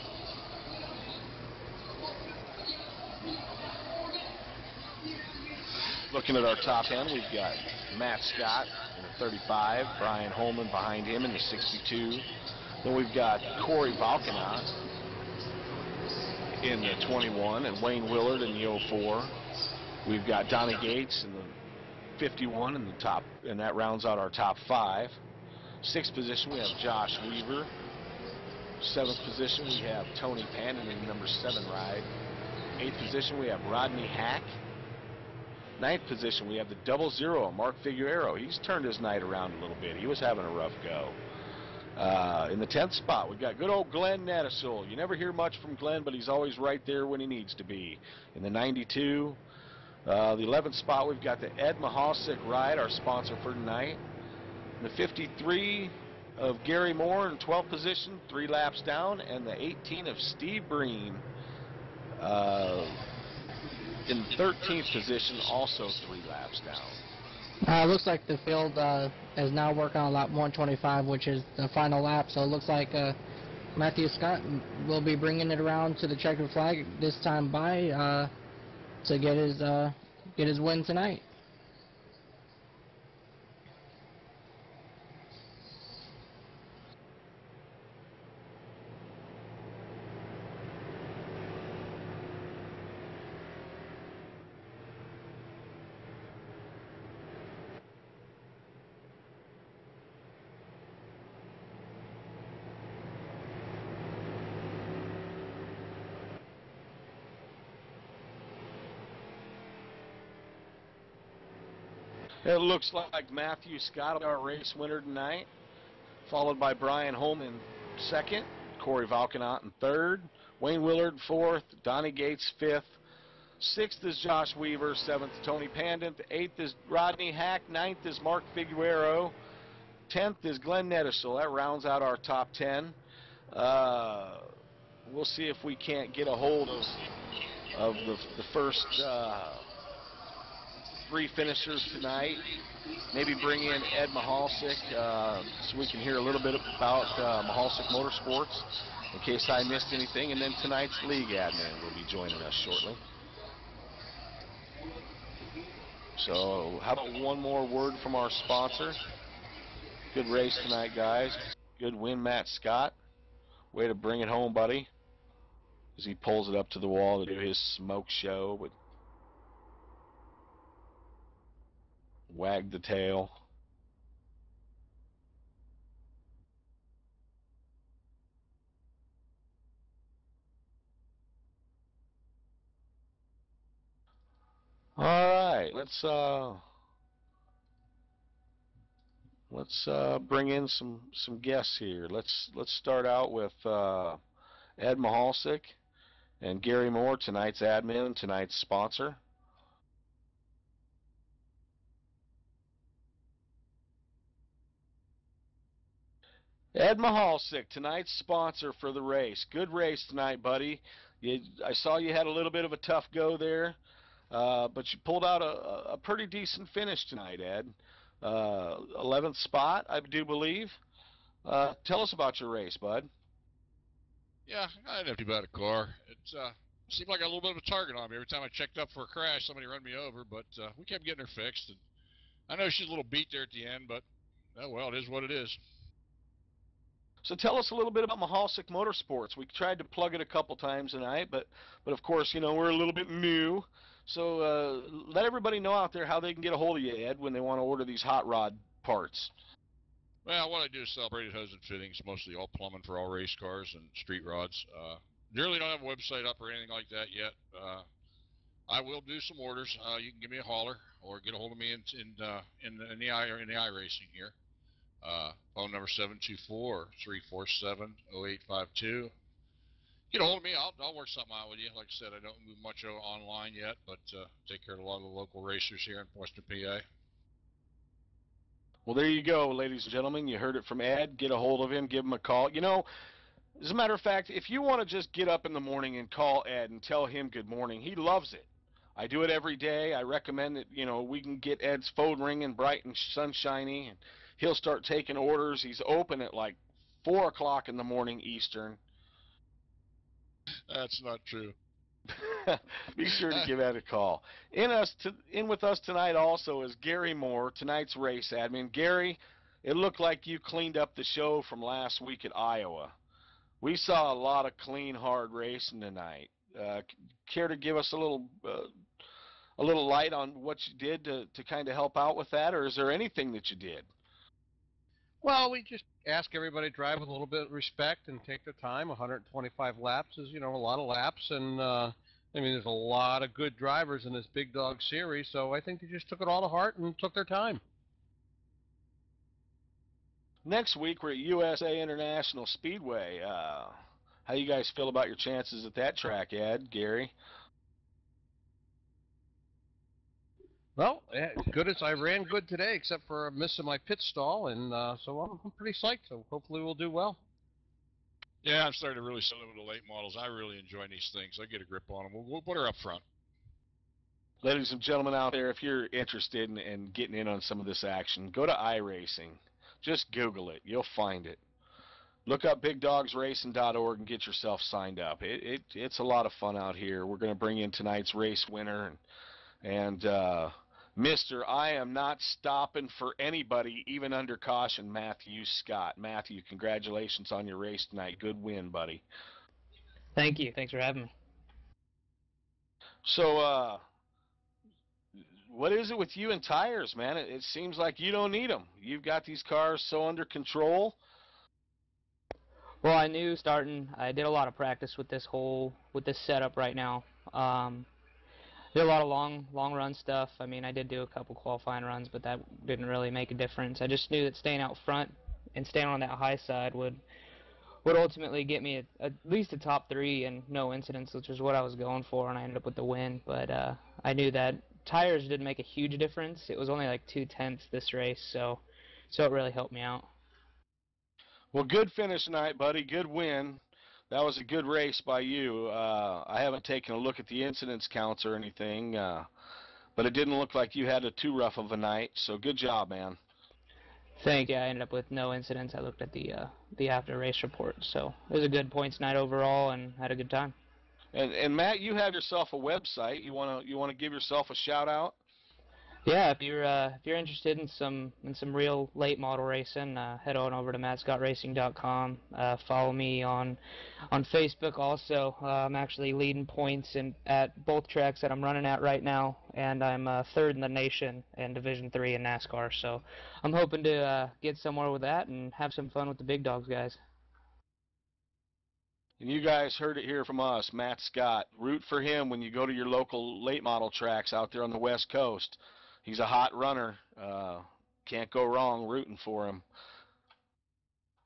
Looking at our top 10, we've got Matt Scott in the 35, Brian Holman behind him in the 62. Then we've got Corey Valkenot in the 21 and Wayne Willard in the 04. We've got Donnie Gates in the 51 in the top, and that rounds out our top 5. 6th position, we have Josh Weaver. 7th position, we have Tony Pannon in the number 7 ride. 8th position, we have Rodney Hack. 9th position, we have the 00, Mark Figueroa. He's turned his night around a little bit. He was having a rough go. In the 10th spot, we've got good old Glenn Nettisol. You never hear much from Glenn, but he's always right there when he needs to be. In the 92, the 11th spot, we've got the Ed Mihalcak ride, our sponsor for tonight. In the 53 of Gary Moore in 12th position, 3 laps down, and the 18 of Steve Breen in 13th position, also 3 laps down. Looks like the field is now working on lap 125, which is the final lap. So it looks like Matthew Scott will be bringing it around to the checkered flag this time by to get his win tonight. It looks like Matthew Scott will be our race winner tonight, followed by Brian Holman 2nd, Corey Valkenot in 3rd, Wayne Willard 4th, Donnie Gates 5th, 6th is Josh Weaver, 7th Tony Pandant, 8th is Rodney Hack, 9th is Mark Figueroa, 10th is Glenn Nettisol. That rounds out our top 10. We'll see if we can't get a hold of the first 3 finishers tonight. Maybe bring in Ed Mihalcak so we can hear a little bit about Mihalcak Motorsports in case I missed anything. And then tonight's league admin will be joining us shortly. So how about one more word from our sponsor? Good race tonight, guys. Good win, Matt Scott. Way to bring it home, buddy. As he pulls it up to the wall to do his smoke show with Wag the Tail. All right, let's bring in some guests here. Let's start out with Ed Mihalcak and Gary Moore, tonight's admin and tonight's sponsor. Ed Mihalcak, tonight's sponsor for the race. Good race tonight, buddy. I saw you had a little bit of a tough go there, but you pulled out a pretty decent finish tonight, Ed. 11th spot, I do believe. Tell us about your race, bud. Yeah, I didn't have too bad a car. It seemed like I had a little bit of a target on me. Every time I checked up for a crash, somebody run me over, but we kept getting her fixed. And I know she's a little beat there at the end, but, oh, well, it is what it is. So tell us a little bit about Mihalcak Motorsports. We tried to plug it a couple times tonight, but of course, you know, we're a little bit new. So let everybody know out there how they can get a hold of you, Ed, when they want to order these hot rod parts. Well, what I do is sell braided hose and fittings, mostly all plumbing for all race cars and street rods. Really don't have a website up or anything like that yet. I will do some orders. You can give me a holler or get a hold of me in the iRacing here. Phone number 724-347-0852. Get a hold of me. I'll work something out with you. Like I said, I don't move much online yet, but take care of a lot of the local racers here in Western PA. Well, there you go, ladies and gentlemen. You heard it from Ed. Get a hold of him. Give him a call. You know, as a matter of fact, if you want to just get up in the morning and call Ed and tell him good morning, he loves it. I do it every day. I recommend that, we can get Ed's phone ringing bright and sunshiny, and he'll start taking orders. He's open at like 4 o'clock in the morning Eastern. That's not true. Be sure to give Ed a call. In with us tonight also is Gary Moore, tonight's race admin. Gary, it looked like you cleaned up the show from last week at Iowa. We saw a lot of clean, hard racing tonight. Care to give us a little light on what you did to kind of help out with that, or is there anything that you did? Well, we just ask everybody to drive with a little bit of respect and take their time. 125 laps is, a lot of laps, and there's a lot of good drivers in this Big Dog series, so I think they just took it all to heart and took their time. Next week we're at USA International Speedway. How you guys feel about your chances at that track, Ed, Gary? Well, good as I ran good today, except for missing my pit stall, and so I'm pretty psyched. So hopefully we'll do well. Yeah, I'm starting to really sell with the late models. I really enjoy these things. I get a grip on them. We'll put her up front. Ladies and gentlemen out there, if you're interested in getting in on some of this action, go to iRacing. Just Google it. You'll find it. Look up BigDogsRacing.org and get yourself signed up. It's a lot of fun out here. We're going to bring in tonight's race winner and Mr. I am not stopping for anybody, even under caution, Matthew Scott. Matthew, congratulations on your race tonight. Good win, buddy. Thank you. Thanks for having me. So, what is it with you and tires, man? It seems like you don't need them. You've got these cars so under control. Well, I knew starting. I did a lot of practice with this setup right now. Did a lot of long run stuff. I mean, I did do a couple qualifying runs, but that didn't really make a difference. I just knew that staying out front and staying on that high side would ultimately get me at least a top 3 and no incidents, which is what I was going for, and I ended up with the win. But I knew that tires didn't make a huge difference. It was only like 0.2 this race, so it really helped me out. Well, good finish tonight, buddy. Good win. That was a good race by you. I haven't taken a look at the incidents counts or anything, but it didn't look like you had too rough of a night, so good job, man. Thank you. I ended up with no incidents. I looked at the after race report, so it was a good points night overall and had a good time. And Matt, you have yourself a website. You wanna give yourself a shout out? Yeah, if you're interested in some real late model racing, head on over to mattscottracing.com. Follow me on Facebook also. I'm actually leading points at both tracks that I'm running at right now, and I'm 3rd in the nation in Division 3 in NASCAR. So I'm hoping to get somewhere with that and have some fun with the Big Dogs guys. And you guys heard it here from us, Matt Scott. Root for him when you go to your local late model tracks out there on the West Coast. He's a hot runner. Can't go wrong rooting for him.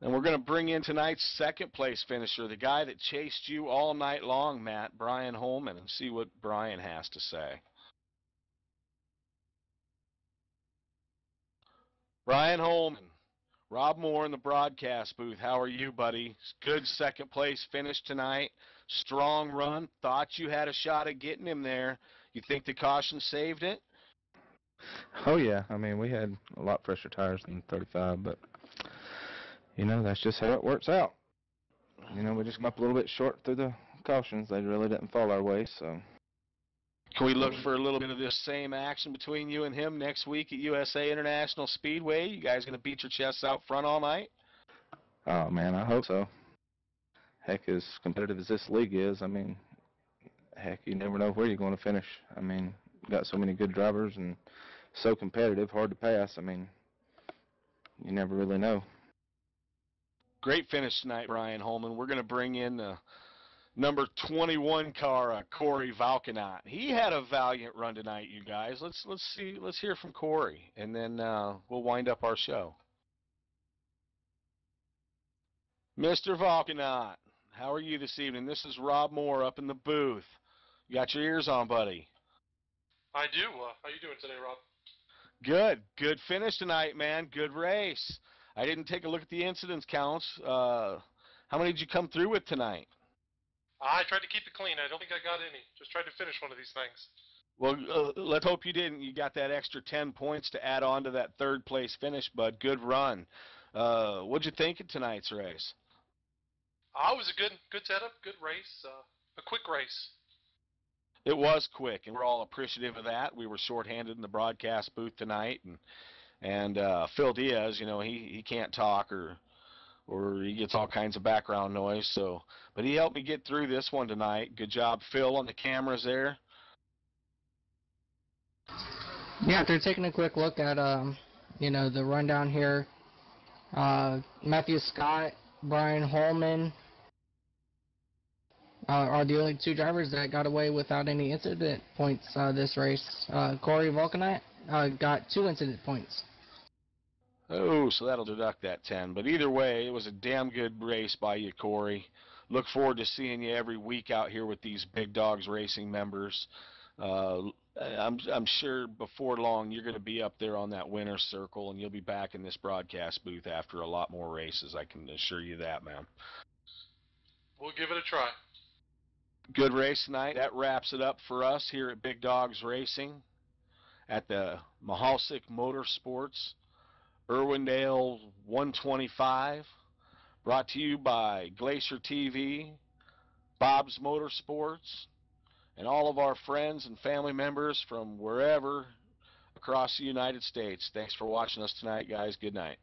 And we're going to bring in tonight's second place finisher, the guy that chased you all night long, Matt, Brian Holman, and see what Brian has to say. Brian Holman, Rob Moore in the broadcast booth. How are you, buddy? Good second place finish tonight. Strong run. Thought you had a shot at getting him there. You think the caution saved it? Oh, yeah. I mean, we had a lot fresher tires than 35, but, that's just how it works out. We just come up a little bit short through the cautions. They really didn't fall our way, so. Can we look for a little bit of this same action between you and him next week at USA International Speedway? You guys going to beat your chests out front all night? Oh, man, I hope so. Heck, as competitive as this league is, I mean, heck, you never know where you're going to finish. I mean, got so many good drivers and so competitive, hard to pass. I mean, you never really know. Great finish tonight, Brian Holman. We're going to bring in Number 21 car, Corey Valkenot. He had a valiant run tonight, you guys. Let's hear from Corey, and then we'll wind up our show. Mr. Valkenot, how are you this evening? This is Rob Moore up in the booth. You got your ears on, buddy? I do. How you doing today, Rob? Good finish tonight, man. Good race. I didn't take a look at the incidence counts. How many did you come through with tonight? I tried to keep it clean. I don't think I got any. Just tried to finish one of these things. Well, let's hope you didn't. You got that extra 10 points to add on to that third place finish, bud. Good run. What'd you think of tonight's race? It was a good setup, good race, a quick race. It was quick, and we're all appreciative of that. We were shorthanded in the broadcast booth tonight, and Phil Diaz, you know, he can't talk or he gets all kinds of background noise. So, but he helped me get through this one tonight. Good job, Phil, on the cameras there. Yeah, they're taking a quick look at you know, the rundown here. Matthew Scott, Brian Holman are the only two drivers that got away without any incident points this race. Corey Volkanite got 2 incident points. Oh, so that'll deduct that 10. But either way, it was a damn good race by you, Corey. Look forward to seeing you every week out here with these Big Dogs Racing members. I'm sure before long you're going to be up there on that winner's circle, and you'll be back in this broadcast booth after a lot more races. I can assure you that, man. We'll give it a try. Good race tonight. That wraps it up for us here at Big Dogs Racing at the Mihalcak Motorsports Irwindale 125. Brought to you by Glacier TV, Bob's Motorsports, and all of our friends and family members from wherever across the United States. Thanks for watching us tonight, guys. Good night.